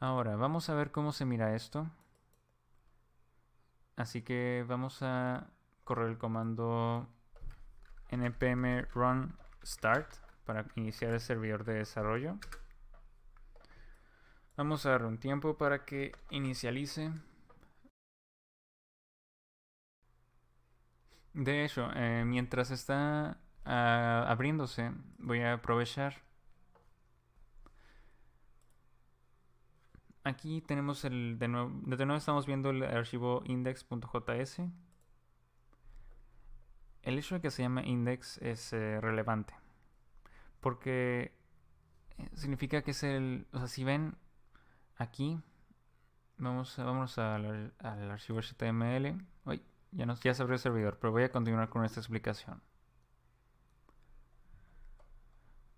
Ahora, vamos a ver cómo se mira esto. Así que vamos a correr el comando npm run start para iniciar el servidor de desarrollo. Vamos a darle un tiempo para que inicialice. De hecho, mientras está abriéndose, voy a aprovechar. Aquí tenemos de nuevo estamos viendo el archivo index.js. El hecho de que se llame index es relevante porque significa que es o sea, si ven aquí, vamos al archivo HTML. Uy, ya se abrió el servidor, pero voy a continuar con esta explicación.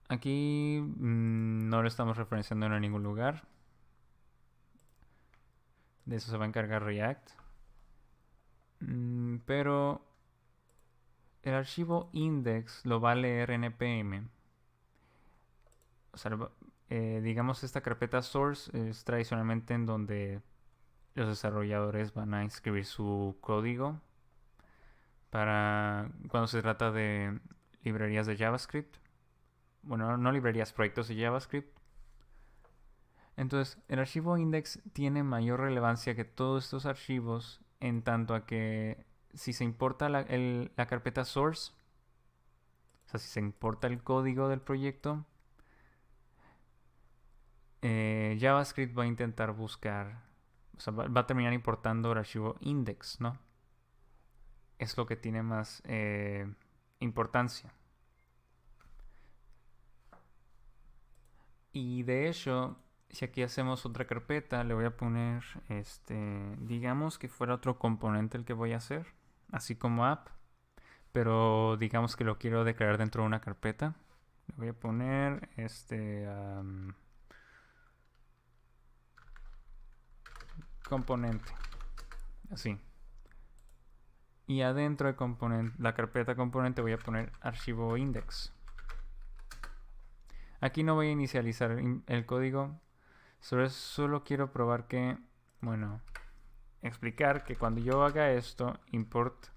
Aquí no lo estamos referenciando en ningún lugar. De eso se va a encargar React. Pero el archivo index lo va a leer npm. O sea, digamos esta carpeta source es tradicionalmente en donde los desarrolladores van a inscribir su código para cuando se trata de librerías de JavaScript. Bueno, no librerías, proyectos de JavaScript. Entonces, el archivo index tiene mayor relevancia que todos estos archivos en tanto a que si se importa la carpeta source, o sea, si se importa el código del proyecto, JavaScript va a intentar buscar, o sea, va a terminar importando el archivo index, ¿no? Es lo que tiene más importancia. Y de hecho, si aquí hacemos otra carpeta, le voy a poner, digamos que fuera otro componente el que voy a hacer, así como app, pero digamos que lo quiero declarar dentro de una carpeta. Le voy a poner componente, así. Y adentro de la carpeta componente voy a poner archivo index. Aquí no voy a inicializar el código, solo quiero probar que, bueno, explicar que cuando yo haga esto, import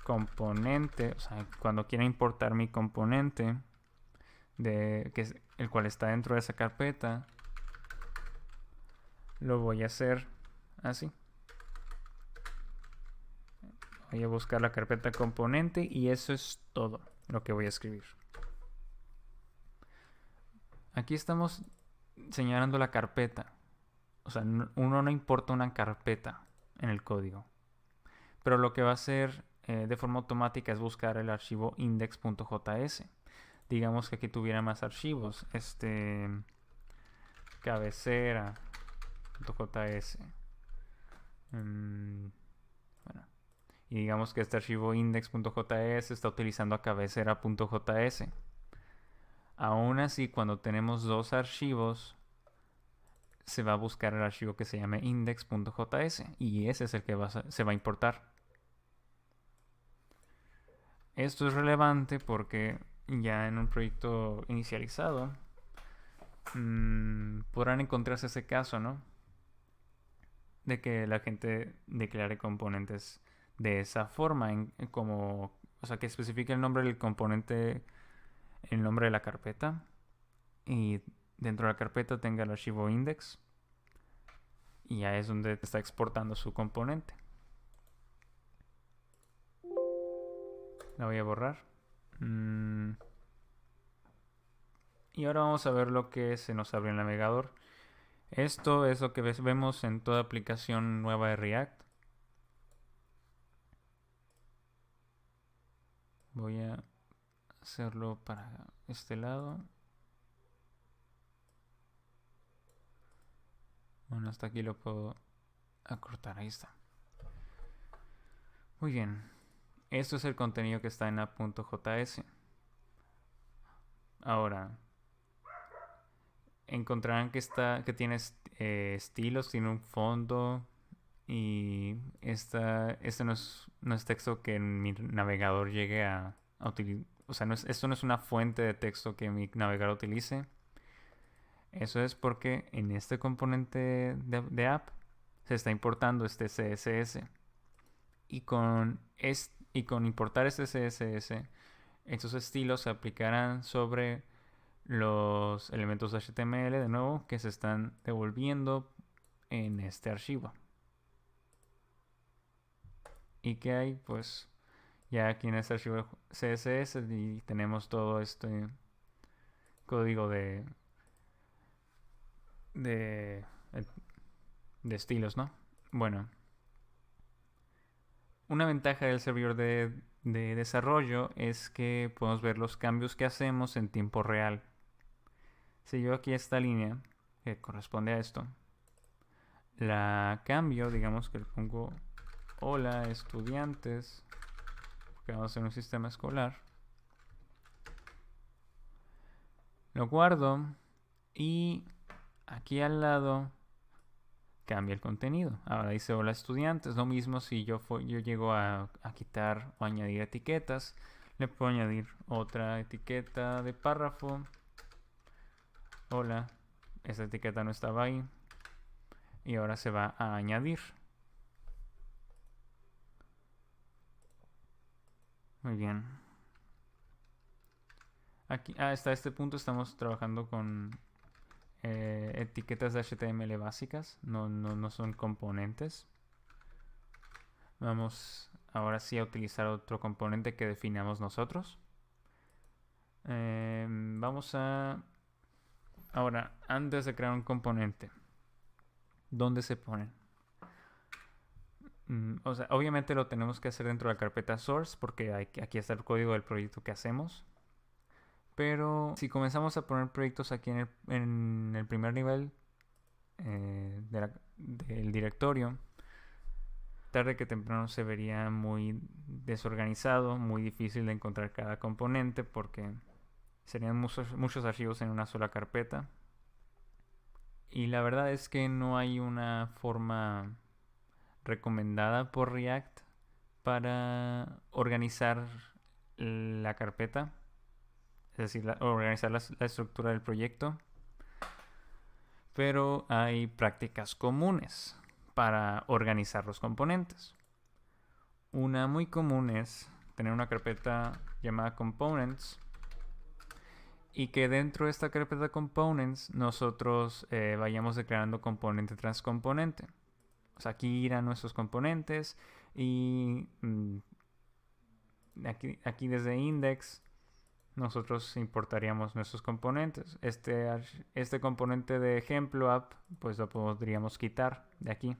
componente, o sea, cuando quiera importar mi componente, que es el cual está dentro de esa carpeta, lo voy a hacer así. Voy a buscar la carpeta componente y eso es todo lo que voy a escribir. Aquí estamos señalando la carpeta. O sea, uno no importa una carpeta en el código. Pero lo que va a hacer de forma automática es buscar el archivo index.js. Digamos que aquí tuviera más archivos. Cabecera.js. Bueno. Y digamos que este archivo index.js está utilizando a cabecera.js. Aún así, cuando tenemos dos archivos, se va a buscar el archivo que se llame index.js y ese es el que se va a importar. Esto es relevante porque ya en un proyecto inicializado podrán encontrarse ese caso, ¿no? De que la gente declare componentes de esa forma, o sea, que especifique el nombre del componente, el nombre de la carpeta y dentro de la carpeta tenga el archivo index y ya es donde está exportando su componente. La voy a borrar. Y ahora vamos a ver lo que se nos abre en el navegador. Esto es lo que vemos en toda aplicación nueva de React. Voy a hacerlo para este lado. Bueno, hasta aquí lo puedo acortar. Ahí está. Muy bien. Esto es el contenido que está en app.js. Ahora, encontrarán que tiene estilos, tiene un fondo. Y este no es texto que mi navegador llegue a utilizar. O sea, esto no es una fuente de texto que mi navegador utilice. Eso es porque en este componente de app se está importando este CSS. Y con importar este CSS, estos estilos se aplicarán sobre los elementos HTML de nuevo que se están devolviendo en este archivo. ¿Y qué hay? Pues ya aquí en este archivo CSS y tenemos todo este código de, de estilos, ¿no? Bueno, una ventaja del servidor de desarrollo es que podemos ver los cambios que hacemos en tiempo real. Si yo aquí esta línea que corresponde a esto, la cambio, digamos que le pongo hola estudiantes, porque vamos a hacer un sistema escolar. Lo guardo y aquí al lado cambia el contenido. Ahora dice hola estudiantes. Lo mismo si yo llego a quitar o añadir etiquetas. Le puedo añadir otra etiqueta de párrafo. Hola, esta etiqueta no estaba ahí. Y ahora se va a añadir. Muy bien. Aquí, hasta este punto estamos trabajando con etiquetas de HTML básicas, no son componentes. Vamos ahora sí a utilizar otro componente que definamos nosotros. Vamos a... Ahora, antes de crear un componente, ¿dónde se ponen? O sea, obviamente lo tenemos que hacer dentro de la carpeta source porque aquí está el código del proyecto que hacemos. Pero si comenzamos a poner proyectos aquí en el primer nivel del directorio, tarde que temprano se vería muy desorganizado, muy difícil de encontrar cada componente porque serían muchos archivos en una sola carpeta. Y la verdad es que no hay una forma recomendada por React para organizar la carpeta, es decir, organizar la estructura del proyecto. Pero hay prácticas comunes para organizar los componentes. Una muy común es tener una carpeta llamada Components y que dentro de esta carpeta Components nosotros vayamos declarando componente tras componente. O sea, aquí irán nuestros componentes y aquí desde index nosotros importaríamos nuestros componentes. Este componente de ejemplo app pues lo podríamos quitar de aquí.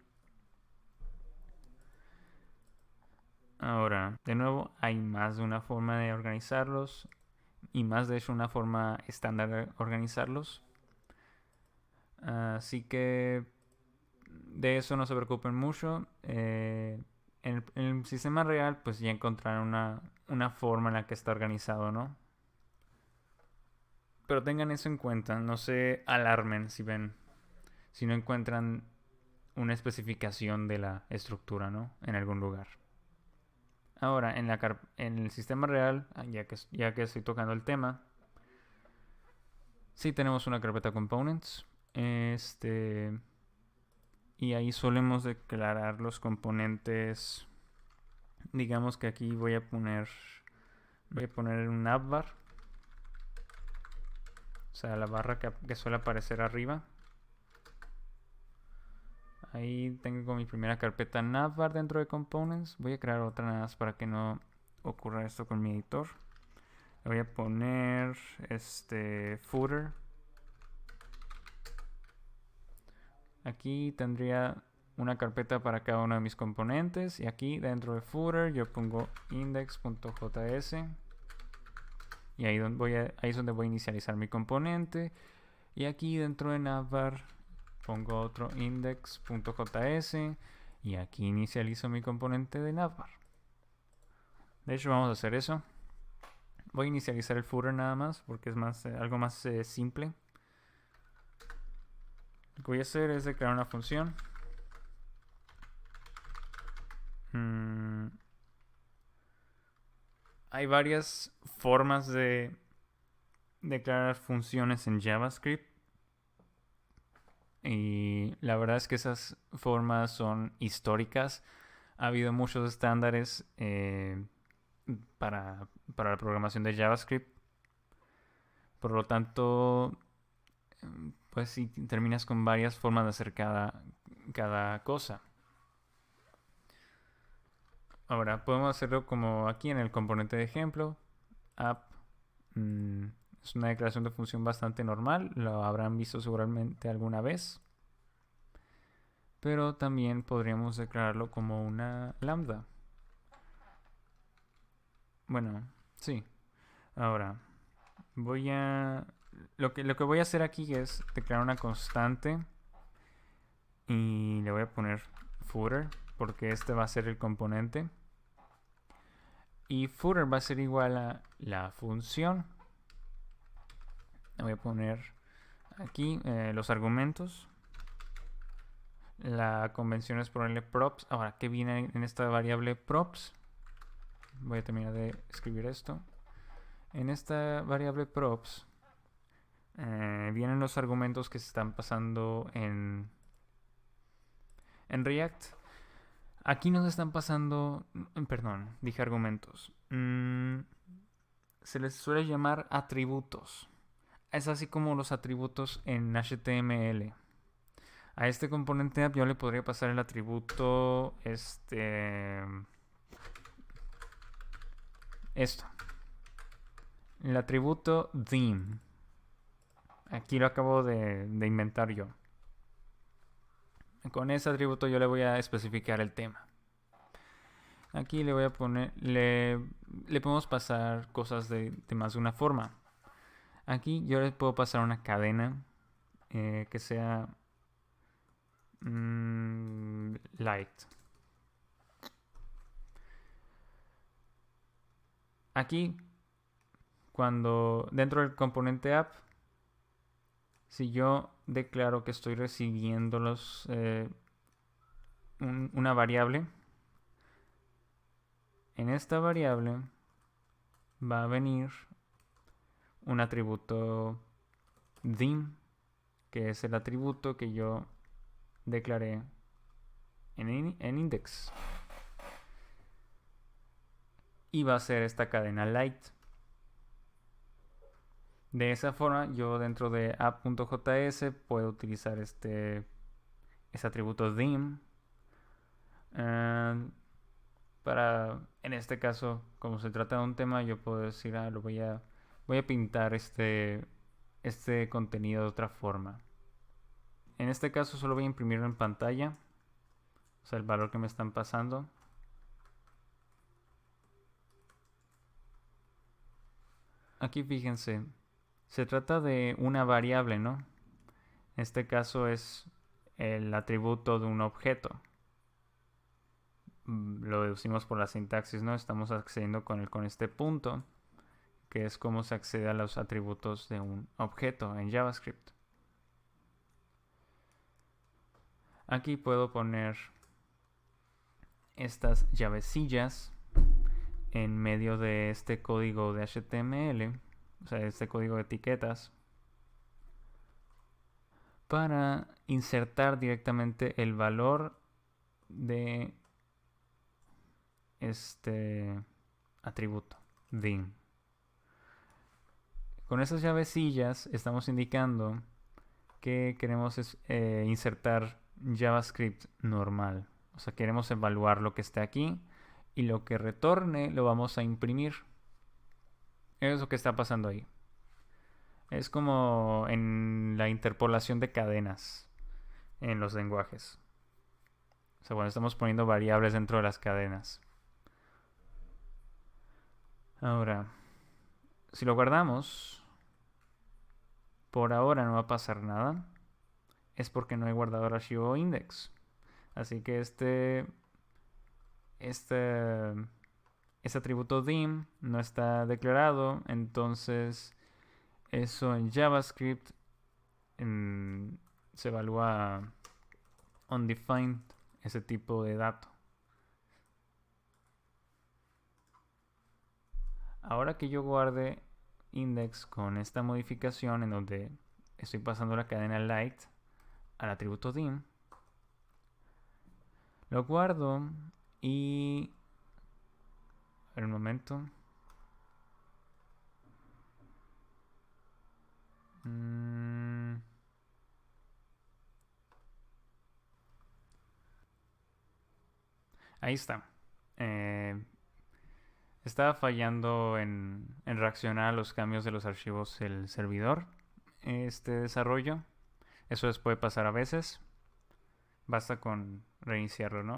Ahora, de nuevo, hay más de una forma de organizarlos y más de hecho una forma estándar de organizarlos. Así que de eso no se preocupen mucho. En el sistema real pues ya encontrarán una forma en la que está organizado, ¿no? Pero tengan eso en cuenta, no se alarmen si no encuentran una especificación de la estructura, ¿no? En algún lugar. Ahora, en el sistema real, ya que estoy tocando el tema, sí tenemos una carpeta components. Y ahí solemos declarar los componentes. Digamos que aquí voy a poner un navbar. O sea, la barra que suele aparecer arriba. Ahí tengo mi primera carpeta navbar dentro de components. Voy a crear otra nada más para que no ocurra esto con mi editor. Le voy a poner footer. Aquí tendría una carpeta para cada uno de mis componentes y aquí dentro de footer yo pongo index.js y ahí es donde voy a inicializar mi componente y aquí dentro de navbar pongo otro index.js y aquí inicializo mi componente de navbar. De hecho vamos a hacer eso. Voy a inicializar el footer nada más porque es algo más simple. Lo que voy a hacer es declarar una función. Hay varias formas de declarar funciones en JavaScript. Y la verdad es que esas formas son históricas. Ha habido muchos estándares para la programación de JavaScript. Por lo tanto, pues sí, terminas con varias formas de hacer cada cosa. Ahora, podemos hacerlo como aquí en el componente de ejemplo. App es una declaración de función bastante normal. Lo habrán visto seguramente alguna vez. Pero también podríamos declararlo como una lambda. Bueno, sí. Ahora, lo que voy a hacer aquí es declarar una constante y le voy a poner footer porque este va a ser el componente. Y footer va a ser igual a la función. Le voy a poner aquí los argumentos. La convención es ponerle props. Ahora, ¿qué viene en esta variable props? Voy a terminar de escribir esto. En esta variable props vienen los argumentos que se están pasando en React. Aquí nos están pasando, perdón, dije argumentos. Se les suele llamar atributos. Es así como los atributos en HTML. A este componente app yo le podría pasar el atributo esto. El atributo theme. Aquí lo acabo de inventar yo. Con ese atributo yo le voy a especificar el tema. Aquí le voy a poner, le podemos pasar cosas de más de una forma. Aquí yo le puedo pasar una cadena que sea light. Aquí, cuando dentro del componente app, si yo declaro que estoy recibiendo una variable, en esta variable va a venir un atributo theme, que es el atributo que yo declaré en index. Y va a ser esta cadena light. De esa forma, yo dentro de app.js puedo utilizar ese atributo theme para, en este caso, como se trata de un tema, yo puedo decir, voy a pintar este contenido de otra forma. En este caso solo voy a imprimirlo en pantalla, o sea, el valor que me están pasando. Aquí fíjense, se trata de una variable, ¿no? En este caso es el atributo de un objeto. Lo deducimos por la sintaxis, ¿no? Estamos accediendo con este punto, que es cómo se accede a los atributos de un objeto en JavaScript. Aquí puedo poner estas llavecillas en medio de este código de HTML, o sea, este código de etiquetas, para insertar directamente el valor de este atributo, theme. Con esas llavecillas estamos indicando que queremos insertar JavaScript normal. O sea, queremos evaluar lo que esté aquí y lo que retorne lo vamos a imprimir. Eso es lo que está pasando ahí. Es como en la interpolación de cadenas en los lenguajes. O sea, cuando estamos poniendo variables dentro de las cadenas. Ahora, si lo guardamos, por ahora no va a pasar nada. Es porque no he guardado el archivo index. Así que este atributo theme no está declarado. Entonces, eso en JavaScript se evalúa undefined, ese tipo de dato. Ahora que yo guarde index con esta modificación en donde estoy pasando la cadena light, al atributo dim, lo guardo y... En un momento. Ahí está. Estaba fallando en reaccionar a los cambios de los archivos el servidor. Este desarrollo. Eso les puede pasar a veces. Basta con reiniciarlo, ¿no?